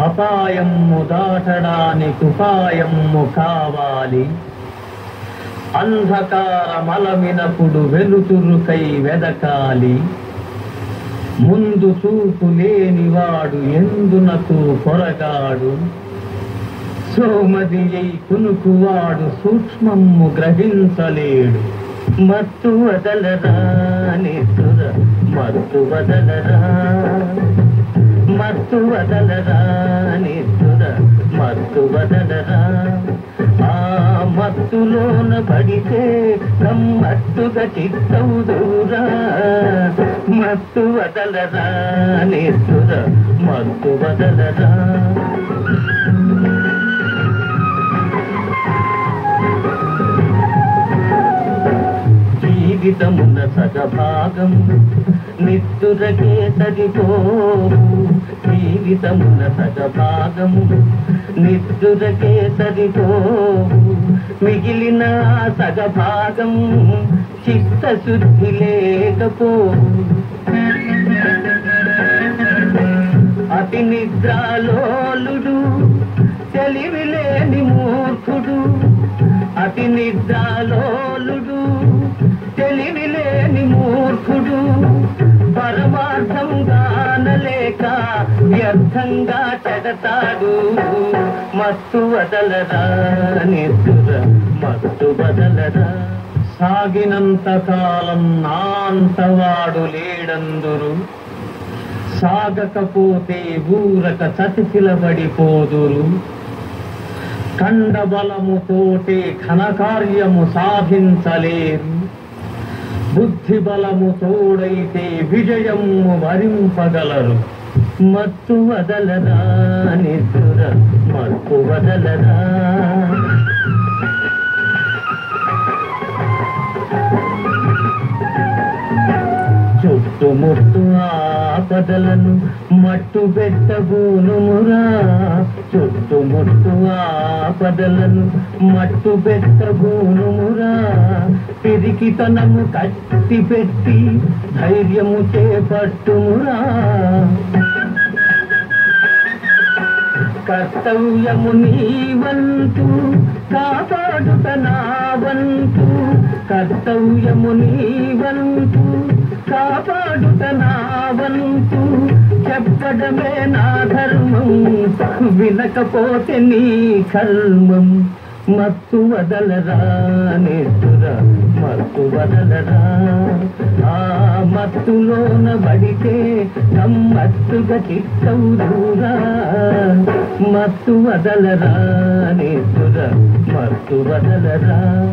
అపాయము దాటడానికి ఉపాయము కావాలి. అంధకారమలమినప్పుడు వెలుతురుకై వెదకాలి. ముందు చూపు లేనివాడు ఎందునకు కొరగాడు. సోమదియై కునుకువాడు సూక్ష్మము గ్రహించలేడు. మత్తు వదలరా నిద్ర మత్తు వదలరా, మత్తు వదలరా నిద్ర మత్తు వదలరా. ఆ మత్తులోన పడితే గమ్మత్తుగా చిత్తవుదురా. మత్తు వదలరా నిద్ర మత్తు వదలరా. జీవితమున సగభాగం నిద్దురకే సరిపోవు. జీవితమున సగభాగం నిద్దురకే సరిపోవు. మిగిలిన సగభాగం చిత్తశుద్ధి లేకపోవు. అతి నిద్రాలోలుడు తెలివిలేని మూర్ఖుడు. అతి నిద్రాలోలుడు తెలివిలేని మూర్ఖుడు. పరమార్థం గానలేక వ్యర్థంగా చెడతాడు. మత్తు వదలరా నిద్ర మత్తు వదలరా. సాగినంత కాలం నాంతవాడు లేడందురు. సాగకపోతే ఊరక చతికిలబడిపోదురు. కండబలముతోటే ఘనకార్యము సాధించలేరు. బుద్ధి బలము తోడైతే విజయము వరింపగలరు. మత్తు వదలరా నిద్ర మత్తు వదలరా. చుట్టుముట్టు ఆపదలను మట్టు పెట్టబూనుమురా. చుట్టుముట్టు ఆపదలను మట్టు పెట్టబూనుమురా. పిరికితనము కట్టి పెట్టి ధైర్యము చేపట్టుమురా. కర్తవ్యము నీవంతు కాపాడుట నా వంతు. కర్తవ్యము నీవంతు కాపాడుట నా వంతు. చెప్పడమే నా ధర్మం వినకపోతే నీ కర్మం. మత్తు వదలరా నిద్ర మత్తు వదలరా. ఆ మత్తులోన పడితే గమ్మత్తుగా చిత్తవుదురా. మత్తు వదలరా నిద్ర మత్తు వదలరా.